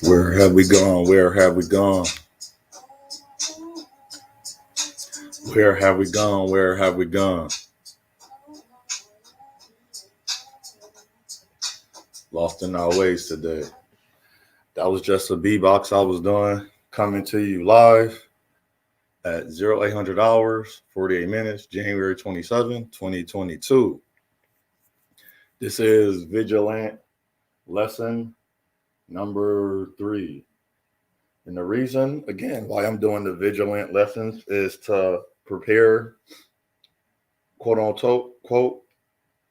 Where have we gone? Where have we gone? Where have we gone? Where have we gone? Lost in our ways today. That was just a beatbox I was doing, coming to you live at 0800 hours, 48 minutes, January 27, 2022. This is Vigilant lesson number 3. And the reason, again, why I'm doing the Vigilant lessons is to prepare, quote unquote,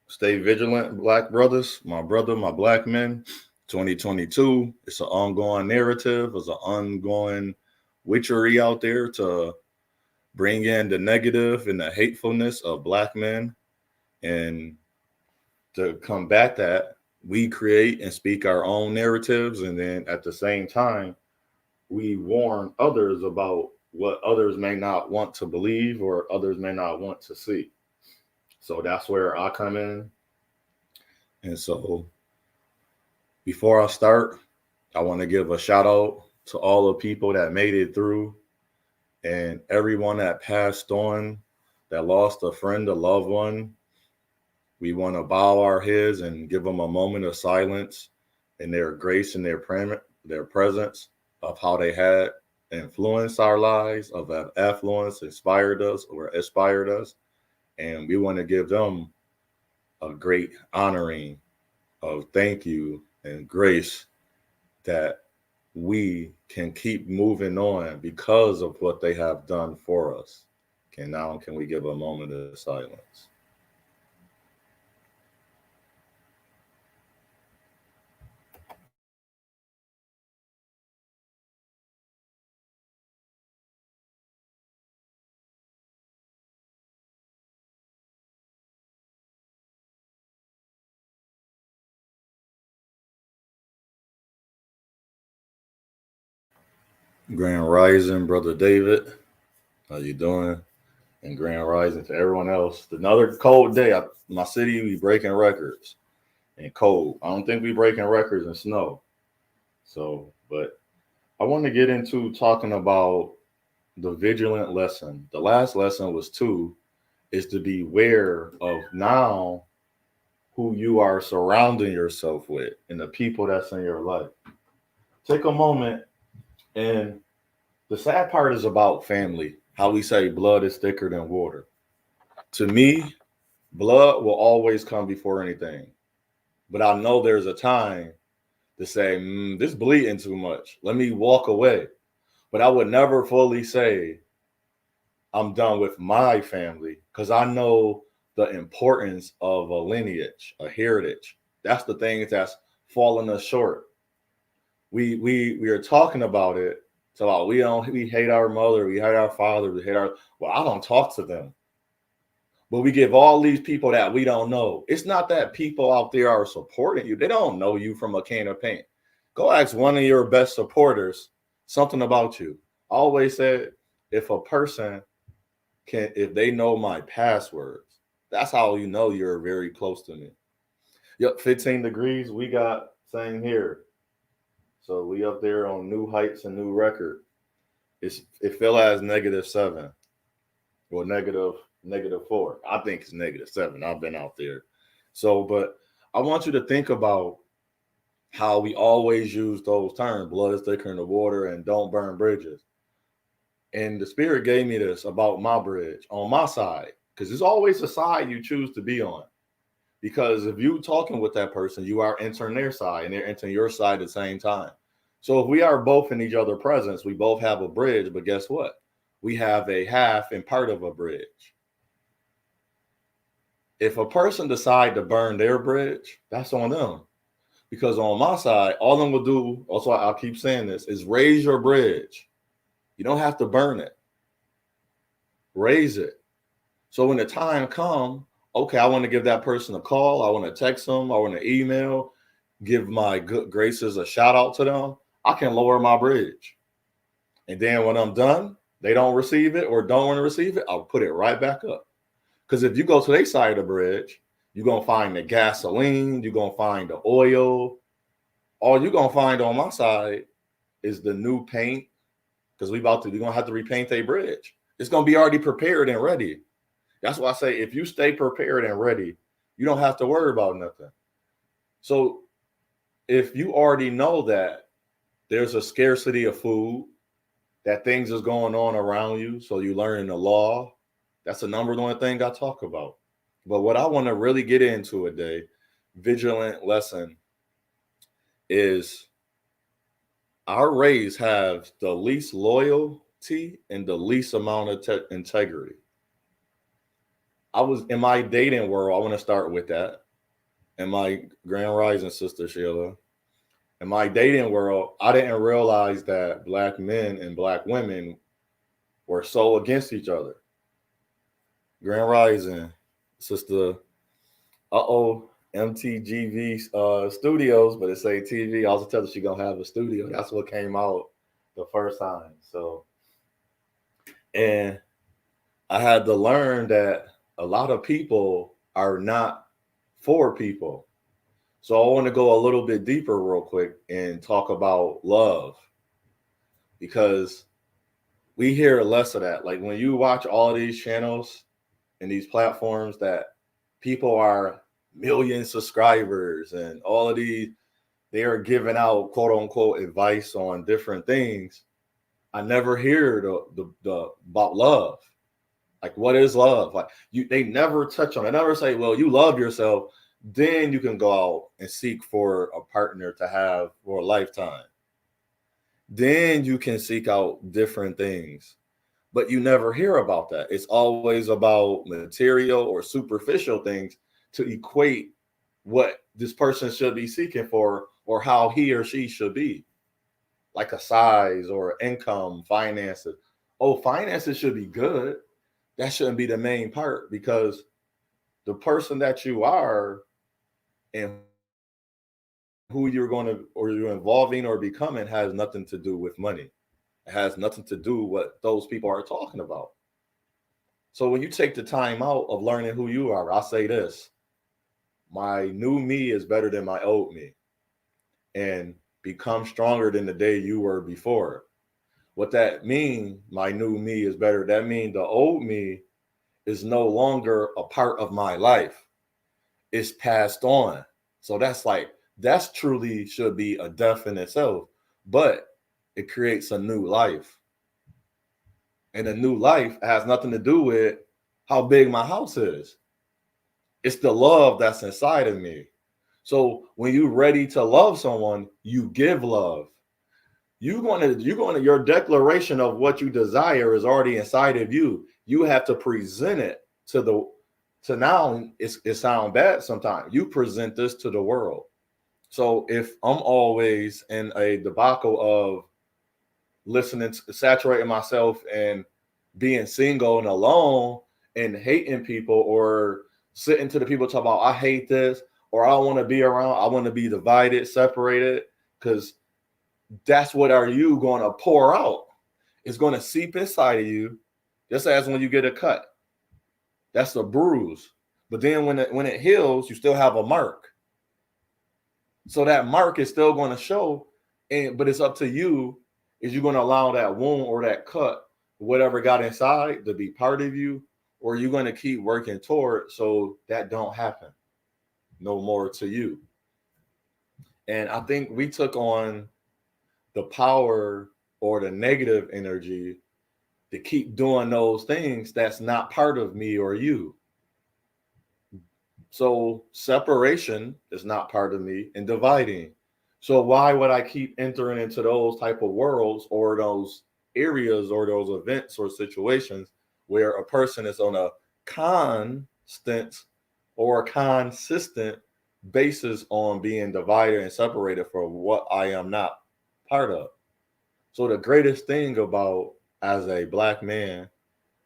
stay vigilant, black brothers, my brother, my black men. 2022, it's an ongoing narrative, it's an ongoing witchery out there to bring in the negative and the hatefulness of black men. And to combat that, we create and speak our own narratives. And then at the same time, we warn others about what others may not want to believe or others may not want to see. So that's where I come in. And so before I start, I want to give a shout out to all the people that made it through and everyone that passed on, that lost a friend, a loved one. We want to bow our heads and give them a moment of silence in their grace and their presence of how they had influenced our lives, of that affluence, inspired us. And we want to give them a great honoring of thank you and grace that we can keep moving on because of what they have done for us. Can we give a moment of silence? Grand Rising, Brother David. How you doing? And Grand Rising to everyone else. Another cold day. My city, we breaking records and cold. I don't think we breaking records in snow. So, but I want to get into talking about the vigilant lesson. The last lesson was 2, is to be aware of now who you are surrounding yourself with and the people that's in your life. Take a moment, and the sad part is about family. How we say blood is thicker than water. To me, blood will always come before anything. But I know there's a time to say, this bleeding too much. Let me walk away. But I would never fully say I'm done with my family because I know the importance of a lineage, a heritage. That's the thing that's falling us short. We are talking about it. So we hate our mother, we hate our father, I don't talk to them. But we give all these people that we don't know. It's not that people out there are supporting you. They don't know you from a can of paint. Go ask one of your best supporters something about you. I always said, if a person if they know my passwords, that's how you know you're very close to me. Yep, 15 degrees. We got same here. So we up there on new heights and new record. It feel as -7 or -4. I think it's -7. I've been out there. So, but I want you to think about how we always use those terms, blood is thicker than the water and don't burn bridges. And the spirit gave me this about my bridge on my side, because there's always a side you choose to be on. Because if you talking with that person, you are entering their side and they're entering your side at the same time. So if we are both in each other's presence, we both have a bridge, but guess what? We have a half and part of a bridge. If a person decide to burn their bridge, that's on them. Because on my side, all them will do, also I'll keep saying this, is raise your bridge. You don't have to burn it. Raise it. So when the time comes, okay, I want to give that person a call. I want to text them. I want to email, give my good graces a shout out to them. I can lower my bridge. And then when I'm done, they don't receive it or don't want to receive it, I'll put it right back up. Because if you go to their side of the bridge, you're going to find the gasoline, you're going to find the oil. All you're going to find on my side is the new paint, because we're gonna have to repaint a bridge. It's gonna be already prepared and ready. That's why I say if you stay prepared and ready, you don't have to worry about nothing. So if you already know that there's a scarcity of food, that things is going on around you, so you learn the law, that's the number one thing I talk about. But what I want to really get into today, Vigilant lesson, is our race have the least loyalty and the least amount of integrity. I was in my dating world. I want to start with that. In my Grand Rising Sister Sheila, in my dating world, I didn't realize that Black men and Black women were so against each other. Grand Rising Sister, MTGV Studios, but it say TV. I also tell her she gonna have a studio. That's what came out the first time. So, and I had to learn that a lot of people are not for people. So I want to go a little bit deeper real quick and talk about love, because we hear less of that. Like when you watch all these channels and these platforms that people are million subscribers and all of these, they are giving out quote unquote advice on different things. I never hear the about love. Like, what is love? Like they never touch on it. They never say, well, you love yourself, then you can go out and seek for a partner to have for a lifetime. Then you can seek out different things. But you never hear about that. It's always about material or superficial things to equate what this person should be seeking for or how he or she should be. Like a size or income, finances. Oh, finances should be good. That shouldn't be the main part, because the person that you are and who you're going to, or you're involving or becoming, has nothing to do with money. It has nothing to do with what those people are talking about. So when you take the time out of learning who you are, I say this: my new me is better than my old me, and become stronger than the day you were before. What that means, my new me is better. That means the old me is no longer a part of my life. It's passed on. So that's truly should be a death in itself, but it creates a new life. And a new life has nothing to do with how big my house is. It's the love that's inside of me. So when you're ready to love someone, you give love. Your declaration of what you desire is already inside of you. You have to present it to now. It sounds bad sometimes. You present this to the world. So if I'm always in a debacle of listening, saturating myself and being single and alone and hating people, or sitting to the people talk about I hate this, or I don't want to be around, I want to be divided, separated, because that's what are you going to pour out. It's going to seep inside of you, just as when you get a cut. That's a bruise. But then when it heals, you still have a mark. So that mark is still going to show, but it's up to you. Is you going to allow that wound or that cut, whatever got inside, to be part of you, or are you going to keep working toward so that don't happen no more to you? And I think we took on the power or the negative energy to keep doing those things that's not part of me or you. So separation is not part of me, and dividing. So why would I keep entering into those type of worlds or those areas or those events or situations where a person is on a constant or consistent basis on being divided and separated from what I am not part of? So the greatest thing about, as a Black man,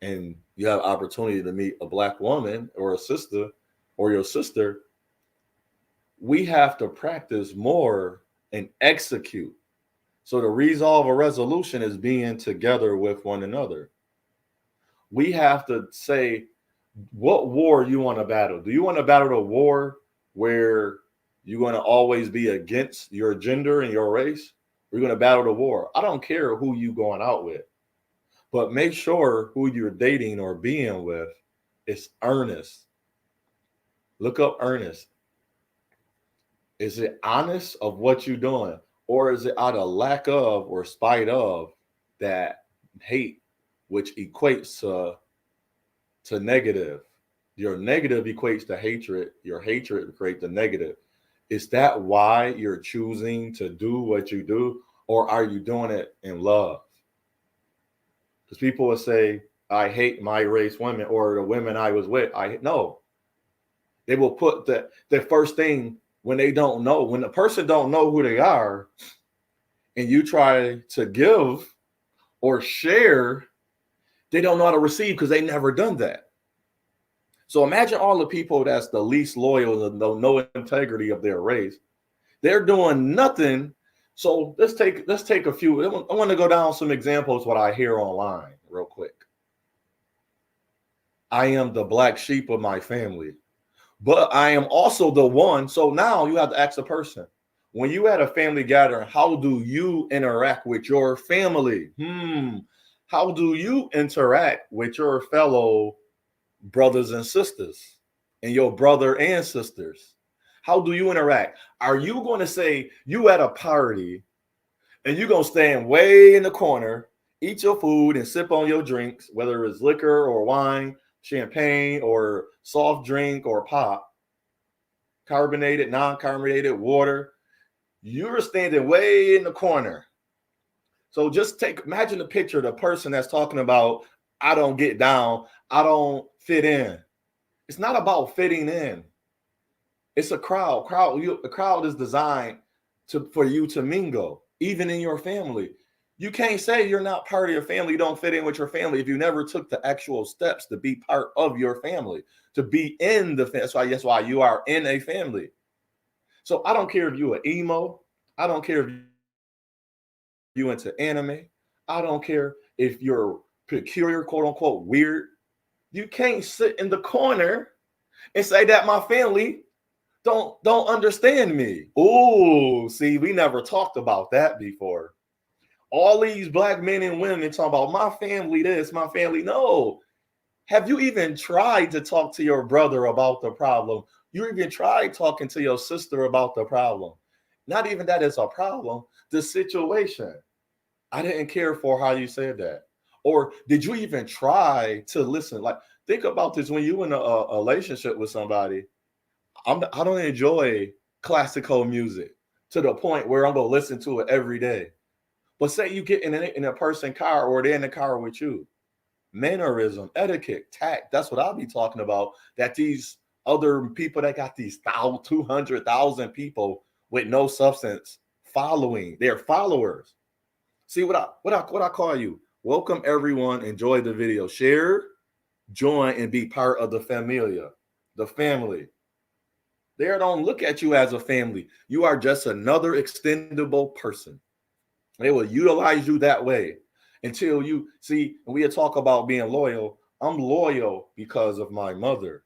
and you have opportunity to meet a Black woman or a sister or your sister, we have to practice more and execute. So to resolve a resolution is being together with one another. We have to say, what war you want to battle? Do you want to battle a war where you're going to always be against your gender and your race? We're going to battle the war. I don't care who you going out with, but make sure who you're dating or being with is earnest. Look up earnest. Is it honest of what you're doing? Or is it out of lack of or spite of that hate, which equates to negative? Your negative equates to hatred. Your hatred creates the negative. Is that why you're choosing to do what you do? Or are you doing it in love? Because people will say, I hate my race women or the women I was with. No. They will put the first thing when they don't know, when the person don't know who they are, and you try to give or share, they don't know how to receive because they never done that. So imagine all the people that's the least loyal and no integrity of their race. They're doing nothing. So let's take a few. I want to go down some examples what I hear online real quick. I am the black sheep of my family, but I am also the one. So now you have to ask the person, when you at a family gathering, how do you interact with your family? How do you interact with your fellow brothers and sisters and your brother and sisters? How do you interact? Are you going to say you at a party and you're going to stand way in the corner, eat your food and sip on your drinks, whether it's liquor or wine, champagne or soft drink or pop, carbonated, non-carbonated water? You're standing way in the corner. So just imagine the picture of the person that's talking about, I don't get down, I don't fit in. It's not about fitting in. It's a crowd. The crowd is designed for you to mingle, even in your family. You can't say you're not part of your family, you don't fit in with your family if you never took the actual steps to be part of your family, to be in the family. That's why you are in a family. So I don't care if you're an emo. I don't care if you're into anime. I don't care if you're peculiar, quote unquote, weird. You can't sit in the corner and say that my family don't understand me. Oh, see, we never talked about that before. All these black men and women talking about my family this, my family. No. Have you even tried to talk to your brother about the problem? You even tried talking to your sister about the problem? Not even that it's a problem, the situation. I didn't care for how you said that. Or did you even try to listen? Like, think about this. When you're in a relationship with somebody, I don't enjoy classical music to the point where I'm going to listen to it every day. But say you get in a person's car or they're in the car with you. Mannerism, etiquette, tact. That's what I'll be talking about. That these other people that got these 200,000 people with no substance following, they're followers. See what I call you. Welcome everyone. Enjoy the video. Share, join, and be part of the familia, the family. They don't look at you as a family. You are just another extendable person. They will utilize you that way until you see. And we talk about being loyal. I'm loyal because of my mother,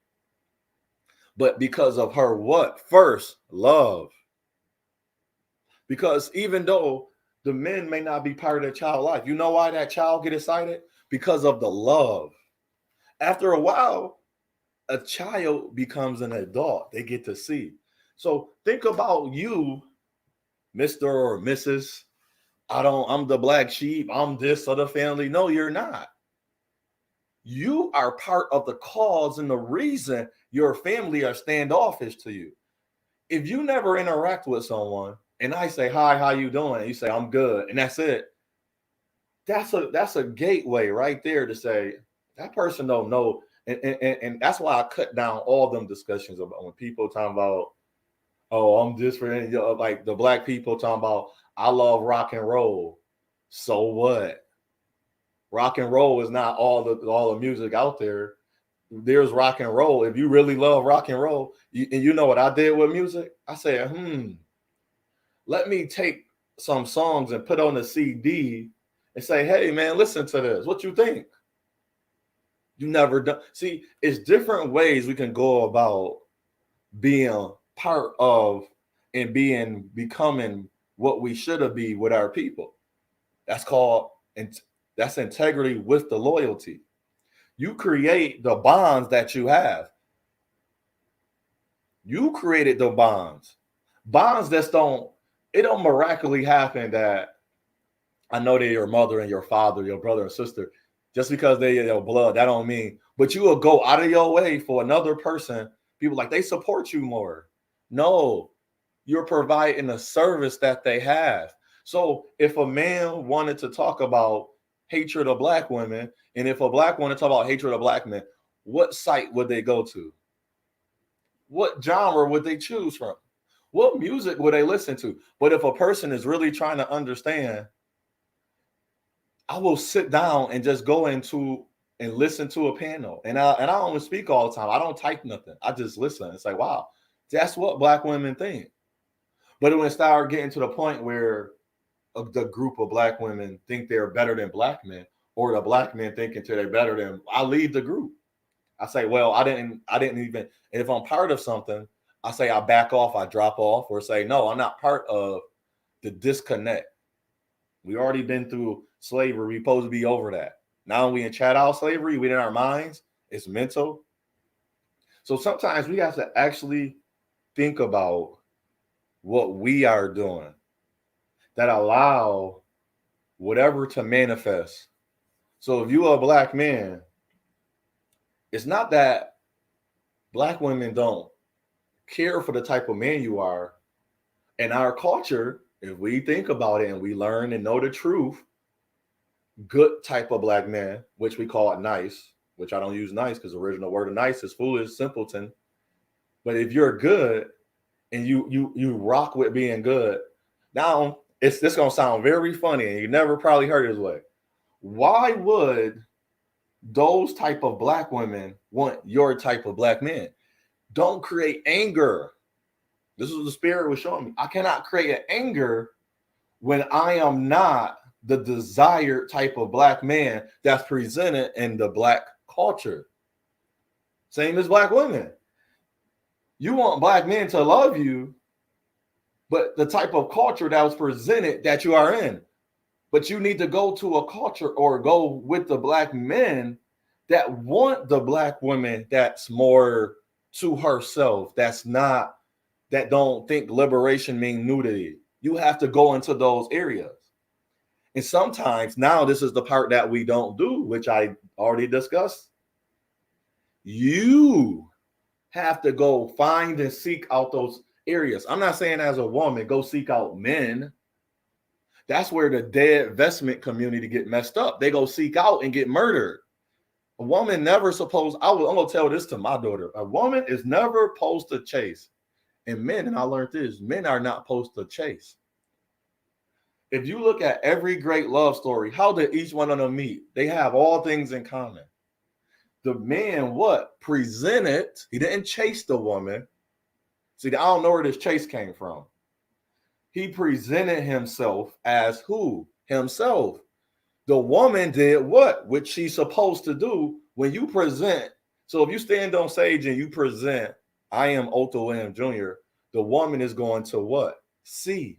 but because of her what? First, love. Because even though the men may not be part of their child life, you know why that child get excited? Because of the love. After a while, a child becomes an adult. They get to see. So think about you, Mr. or Mrs. I'm the black sheep. I'm this other family. No, you're not. You are part of the cause and the reason your family are standoffish to you. If you never interact with someone and I say, hi, how you doing? And you say, I'm good. And that's it. That's a gateway right there to say that person don't know. And that's why I cut down all them discussions about when people talking about, oh, I'm different. Like the black people talking about, I love rock and roll. So what? Rock and roll is not all the music out there. There's rock and roll. If you really love rock and roll, and you know what I did with music? I said, let me take some songs and put on a CD and say, hey, man, listen to this. What you think? You never done. See, it's different ways we can go about being part of and becoming what we should be with our people. That's called, and that's integrity with the loyalty. You create the bonds that you have. You created the bonds. Bonds that it don't miraculously happen that I know they're your mother and your father, your brother and sister. Just because they're your blood, that don't mean, but you will go out of your way for another person. People like, they support you more. No, you're providing a service that they have. So if a man wanted to talk about hatred of black women, and if a black wanted to talk about hatred of black men, what site would they go to? What genre would they choose from? What music would they listen to? But if a person is really trying to understand, I will sit down and just go into and listen to a panel. And I don't speak all the time. I don't type nothing. I just listen. It's like, wow, that's what black women think. But when it started getting to the point where the group of black women think they're better than black men, or the black men thinking they're better than, I leave the group. I say, well, I didn't even, and if I'm part of something, I say I back off, I drop off, or say, no, I'm not part of the disconnect. We already been through slavery. We supposed to be over that. Now we in chattel slavery. We in our minds. It's mental. So sometimes we have to actually think about what we are doing that allow whatever to manifest. So if you are a black man, it's not that black women don't care for the type of man you are. In our culture, if we think about it and we learn and know the truth, good type of black man, which we call it nice, which I don't use nice because the original word of nice is foolish, simpleton. But if you're good and you rock with being good, now this gonna sound very funny and you never probably heard it this way. Why would those type of black women want your type of black man? Don't create anger. This is what the spirit was showing me. I cannot create an anger when I am not the desired type of black man that's presented in the black culture. Same as black women. You want black men to love you, but the type of culture that was presented that you are in. But you need to go to a culture or go with the black men that want the black woman that's more to herself, that don't think liberation means nudity. You have to go into those areas. And sometimes, now this is the part that we don't do, which I already discussed. You have to go find and seek out those areas. I'm not saying as a woman, go seek out men. That's where the dead vestment community get messed up. They go seek out and get murdered. A woman never supposed, I'm going to tell this to my daughter. A woman is never supposed to chase. And men, and I learned this, men are not supposed to chase. If you look at every great love story, how did each one of them meet? They have all things in common. The man, presented, he didn't chase the woman. See, I don't know where this chase came from. He presented himself as who? Himself. The woman did what she's supposed to do when you present. So if you stand on stage and you present, I am Otho Williams Jr., the woman is going to what? See.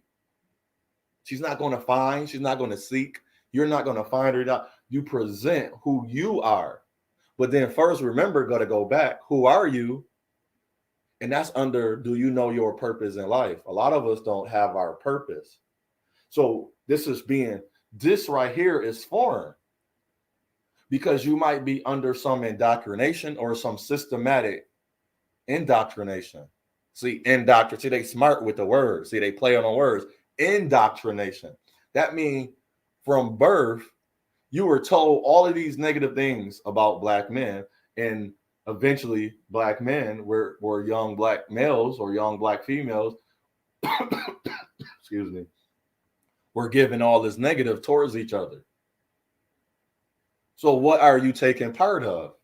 She's not going to find. She's not going to seek. You're not going to find her. You present who you are. But then first, remember, got to go back. Who are you? And that's under, do you know your purpose in life? A lot of us don't have our purpose. So this right here is foreign. Because you might be under some indoctrination or some systematic indoctrination. See, they smart with the words. See, they play on the words. Indoctrination. That means from birth, you were told all of these negative things about black men, and eventually black men were young black males or young black females, excuse me, were given all this negative towards each other. So what are you taking part of?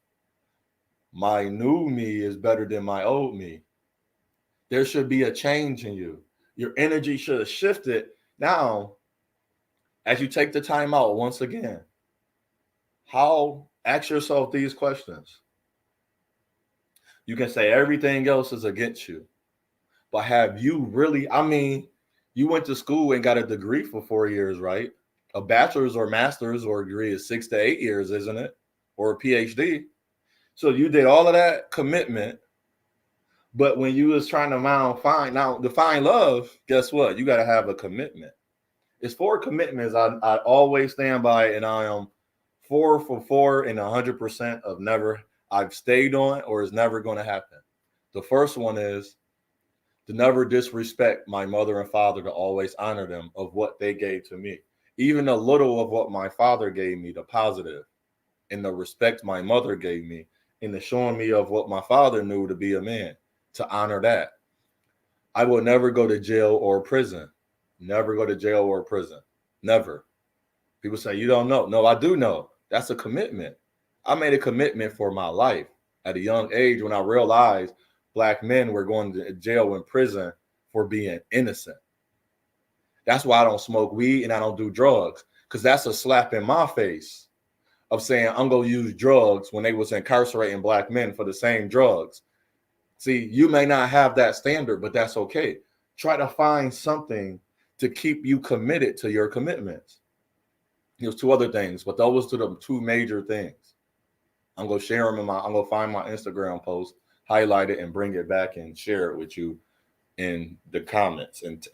My new me is better than my old me. There should be a change in you. Your energy should have shifted. Now, as you take the time out once again, ask yourself these questions. You can say everything else is against you, but have you really, You went to school and got a degree for 4 years, right? A bachelor's or master's or degree is 6 to 8 years, isn't it? Or a PhD. So you did all of that commitment. But when you was trying to define love, guess what? You got to have a commitment. It's 4 commitments I always stand by, and I am 4 for 4 and 100% of never I've stayed on or is never going to happen. The first one is to never disrespect my mother and father, to always honor them of what they gave to me. Even a little of what my father gave me, the positive, and the respect my mother gave me, and the showing me of what my father knew to be a man, to honor that. I will never go to jail or prison. Never go to jail or prison. Never. People say, you don't know. No, I do know. That's a commitment. I made a commitment for my life at a young age when I realized Black men were going to jail and prison for being innocent. That's why I don't smoke weed and I don't do drugs, because that's a slap in my face of saying I'm going to use drugs when they was incarcerating Black men for the same drugs. See, you may not have that standard, but that's okay. Try to find something to keep you committed to your commitments. There's 2 other things, but those are the 2 major things. I'm going to share them I'm going to find my Instagram post, highlight it, and bring it back and share it with you in the comments and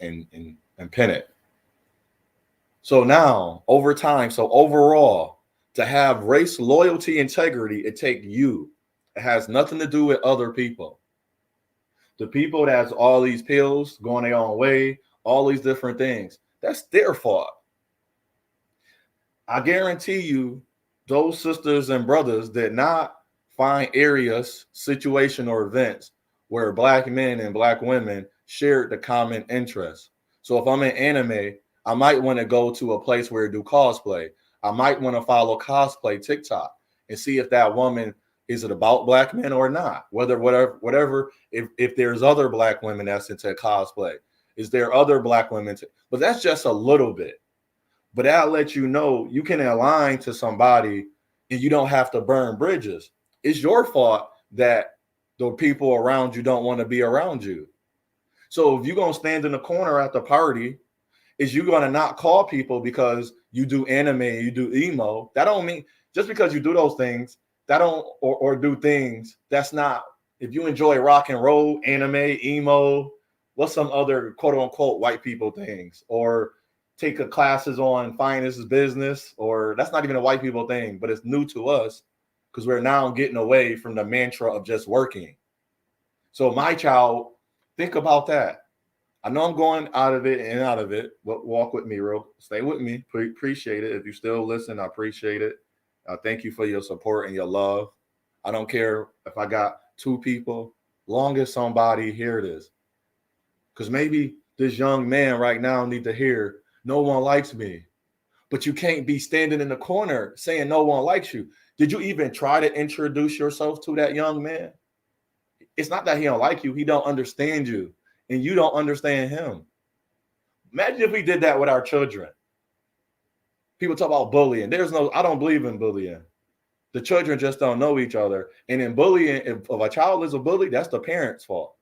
pin it. So now, over time, so overall, to have race, loyalty, integrity, it takes you. It has nothing to do with other people. The people that's all these pills going their own way, all these different things, that's their fault. I guarantee you, those sisters and brothers did not find areas, situation, or events where Black men and Black women shared the common interest. So if I'm in anime, I might want to go to a place where they do cosplay. I might want to follow cosplay TikTok and see if that woman, is it about Black men or not? Whatever. If there's other Black women that's into cosplay, is there other Black women? But that's just a little bit. But that'll let you know you can align to somebody and you don't have to burn bridges. It's your fault that the people around you don't want to be around you. So if you're going to stand in the corner at the party, is you going to not call people because you do anime, you do emo? That don't mean, just because you do those things, that don't, or do things, that's not, if you enjoy rock and roll, anime, emo, what's some other quote unquote white people things, or take a classes on finance business, or that's not even a white people thing, but it's new to us because we're now getting away from the mantra of just working. So my child, think about that. I know I'm going out of it and out of it, but walk with me, stay with me. Appreciate it. If you still listen, I appreciate it. Thank you for your support and your love. I don't care if I got 2 people, long as somebody hear this. Because maybe this young man right now need to hear, no one likes me. But you can't be standing in the corner saying no one likes you. Did you even try to introduce yourself to that young man? It's not that he don't like you. He don't understand you. And you don't understand him. Imagine if we did that with our children. People talk about bullying. I don't believe in bullying. The children just don't know each other. And in bullying, if a child is a bully, that's the parent's fault.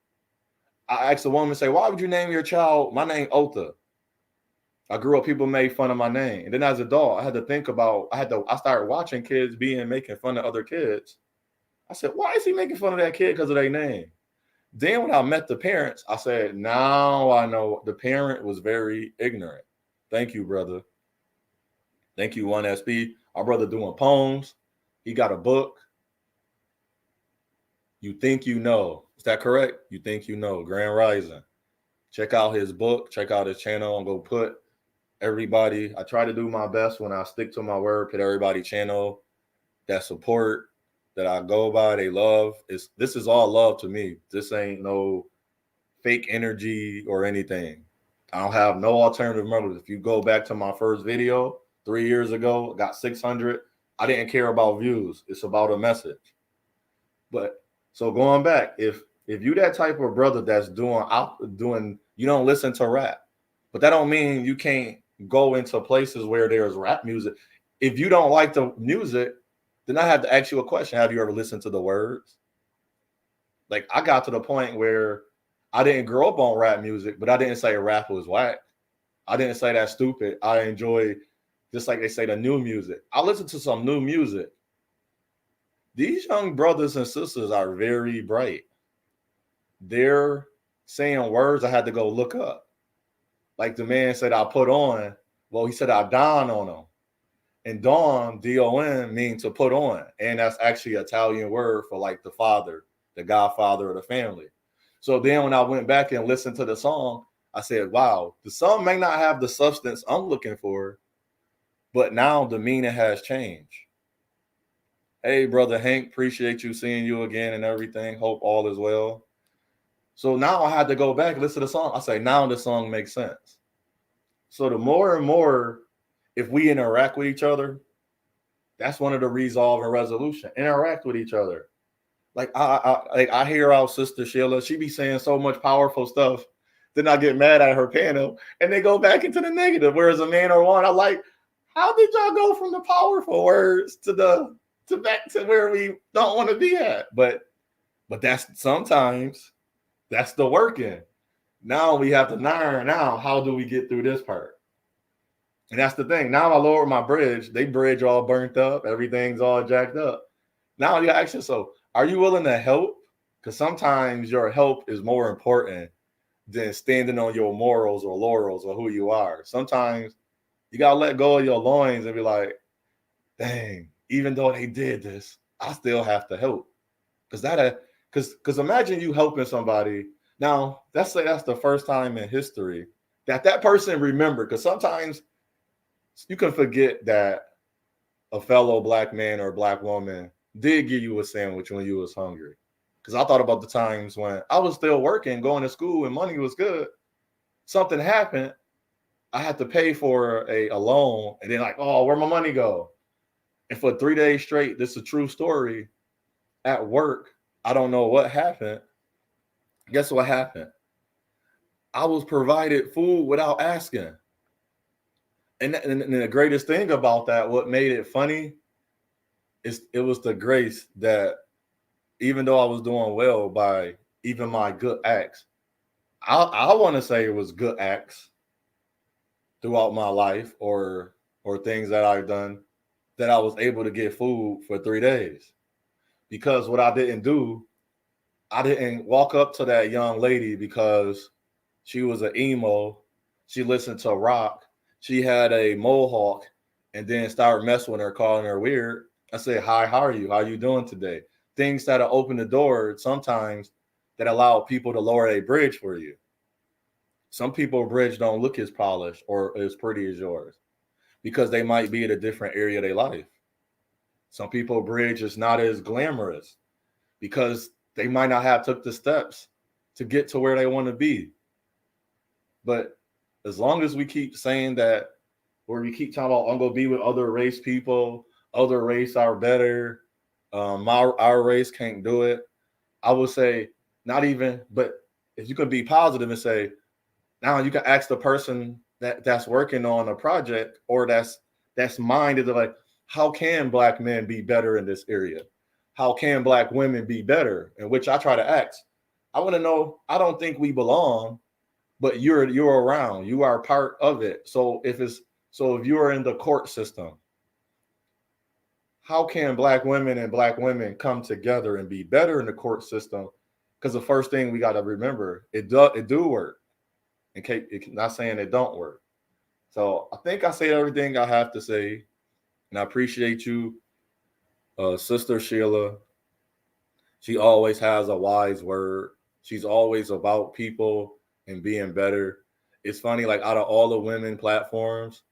I asked a woman, say, why would you name your child? My name Otho. I grew up, people made fun of my name. And then as an adult, I had to think about, I started watching kids making fun of other kids. I said, why is he making fun of that kid because of their name? Then when I met the parents, I said, now I know the parent was very ignorant. Thank you, brother. Thank you, 1SB. Our brother doing poems. He got a book. You think you know. Is that correct? You think you know. Grand Rising. Check out his book. Check out his channel. I'm going to put everybody. I try to do my best when I stick to my word. Put everybody channel that support, that I go by, they love. This is all love to me. This ain't no fake energy or anything. I don't have no alternative motives. If you go back to my first video 3 years ago, got 600. I didn't care about views. It's about a message. But so going back, if you that type of brother that's doing, you don't listen to rap, but that don't mean you can't go into places where there's rap music. If you don't like the music, then I have to ask you a question. Have you ever listened to the words? Like, I got to the point where I didn't grow up on rap music, but I didn't say rap was whack. I didn't say that's stupid. I enjoy, just like they say, the new music. I listen to some new music. These young brothers and sisters are very bright. They're saying words I had to go look up. Like the man said, I put on. Well, he said I don on them. And don, D-O-N, means to put on. And that's actually an Italian word for like the father, the godfather of the family. So then when I went back and listened to the song, I said, wow, the song may not have the substance I'm looking for, but now the meaning has changed. Hey, Brother Hank, appreciate you, seeing you again and everything. Hope all is well. So now I had to go back and listen to the song. I say, now the song makes sense. So the more and more, if we interact with each other, that's one of the resolve and resolution. Interact with each other. Like I hear our sister Sheila, she be saying so much powerful stuff. Then I get mad at her panel and they go back into the negative. Whereas a man or one, I like, how did y'all go from the powerful words to back to where we don't want to be at? But that's sometimes that's the working. Now we have to learn. Now, how do we get through this part? And that's the thing. Now I lower my bridge. They bridge all burnt up. Everything's all jacked up. Now you ask yourself, are you willing to help? Because sometimes your help is more important than standing on your morals or laurels or who you are. Sometimes you got to let go of your loins and be like, dang, even though they did this, I still have to help. Because imagine you helping somebody. Now, let's say that's the first time in history that person remembered. Because sometimes you can forget that a fellow black man or black woman did give you a sandwich when you was hungry. Because I thought about the times when I was still working, going to school, and money was good. Something happened. I had to pay for a loan. And then like, oh, where'd my money go? And for 3 days straight, this is a true story. At work, I don't know what happened. Guess what happened? I was provided food without asking. And the greatest thing about that, what made it funny, is it was the grace that even though I was doing well by even my good acts, I want to say it was good acts throughout my life or things that I've done, that I was able to get food for 3 days. Because what I didn't do, I didn't walk up to that young lady because she was an emo. She listened to rock. She had a mohawk, and then started messing with her, calling her weird. I said, hi, how are you? How are you doing today? Things that open the door sometimes that allow people to lower a bridge for you. Some people bridge don't look as polished or as pretty as yours because they might be in a different area of their life. Some people bridge is not as glamorous because they might not have took the steps to get to where they want to be. But as long as we keep saying that, or we keep talking about, I'm going to be with other race people, other race are better, our race can't do it. I would say not even, but if you can be positive and say, now you can ask the person that's working on a project or that's minded to like, how can black men be better in this area? How can black women be better? In which I try to ask. I want to know, I don't think we belong, but you're around, you are part of it. So if you're in the court system, how can black women and black women come together and be better in the court system? Because the first thing we got to remember, it do work. In case not saying it don't work. So I think I say everything I have to say, and I appreciate you, Sister Sheila. She always has a wise word. She's always about people and being better. It's funny, like out of all the women platforms,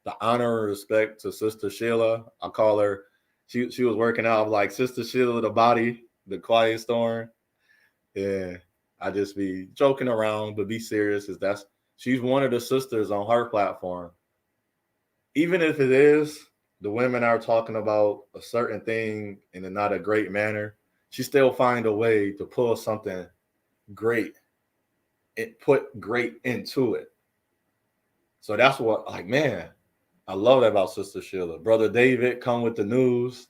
the honor and respect to Sister Sheila. I call her. She was working out like Sister Sheila, the body, the quiet storm. Yeah, I just be joking around, but be serious. She's one of the sisters on her platform. Even if it is the women are talking about a certain thing in not a great manner, she still find a way to pull something great and put great into it. So that's what, like, man, I love that about Sister Sheila. Brother David come with the news,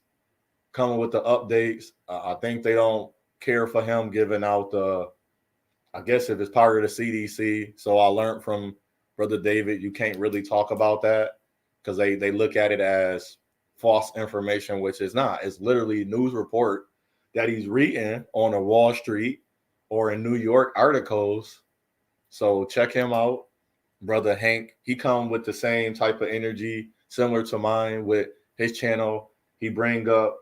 coming with the updates. I think they don't care for him giving out I guess if it's part of the CDC. So I learned from Brother David, you can't really talk about that because they look at it as false information, which is not. It's literally news report that he's reading on a Wall Street or in New York articles. So check him out. Brother Hank, he come with the same type of energy similar to mine with his channel. He bring up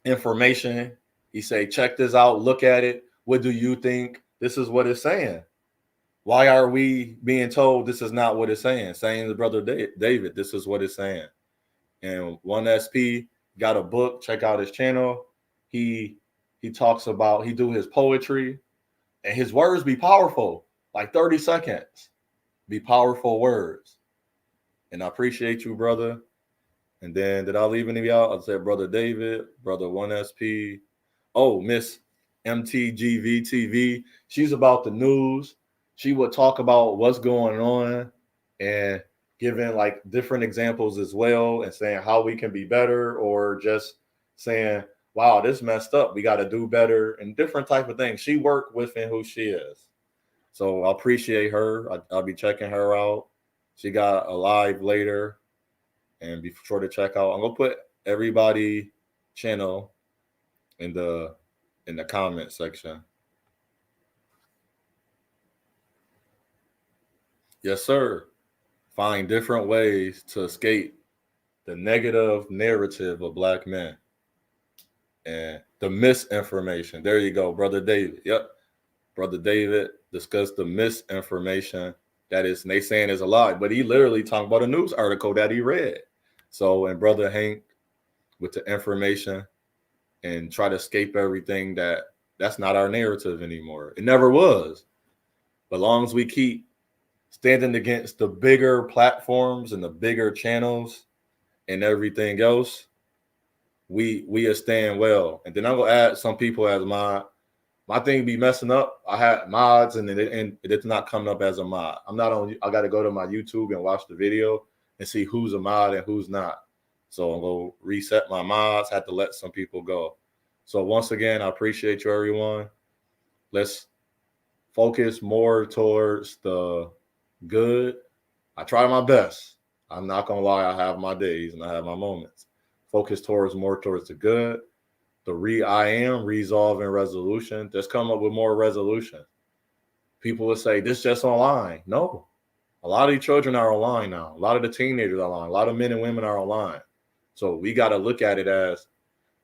information. He say, check this out, look at it. What do you think? This is what it's saying. Why are we being told this is not what it's saying? Saying to Brother David, this is what it's saying. And 1SP got a book. Check out his channel. He talks about, he do his poetry, and his words be powerful, like 30 seconds. Be powerful words. And I appreciate you, brother. And then did I leave any of y'all? I said Brother David, Brother 1SP. Oh, Miss MTGVTV. She's about the news. She would talk about what's going on and giving like different examples as well and saying how we can be better, or just saying, wow, this messed up. We got to do better, and different type of things. She worked within who she is. So I appreciate her. I'll be checking her out. She got a live later, and be sure to check out. I'm gonna put everybody channel in the comment section. Yes, sir. Find different ways to escape the negative narrative of Black men and the misinformation. There you go, Brother David. Yep. Brother David discussed the misinformation that is, and they saying is a lie, but he literally talked about a news article that he read. So, and Brother Hank with the information, and try to escape everything that's not our narrative anymore. It never was. But as long as we keep standing against the bigger platforms and the bigger channels and everything else, we are staying well. And then I'm gonna add some people as my thing be messing up. I had mods and it's not coming up as a mod. I'm not on. I got to go to my YouTube and watch the video and see who's a mod and who's not. So I'm gonna reset my mods. Had to let some people go. So once again, I appreciate you, everyone. Let's focus more towards the good. I try my best. I'm not gonna lie. I have my days and I have my moments. Focus more towards the good. The I am resolve and resolution. Just come up with more resolution. People will say this just online. No, a lot of these children are online now. A lot of the teenagers are online. A lot of men and women are online. So we got to look at it as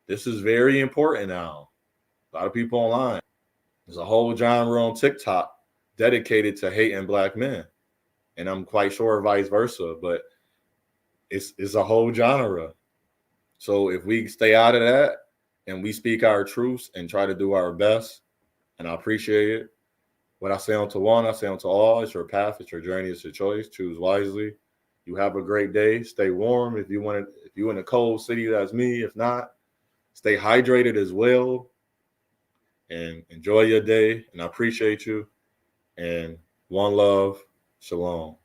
this is very important now. A lot of people online. There's a whole genre on TikTok dedicated to hating Black men, and I'm quite sure vice versa. But it's a whole genre. So if we stay out of that, and we speak our truths and try to do our best, and I appreciate it. What I say unto one, I say unto all. It's your path, it's your journey, it's your choice. Choose wisely. You have a great day. Stay warm. If you in a cold city, that's me. If not, stay hydrated as well. And enjoy your day. And I appreciate you. And one love. Shalom.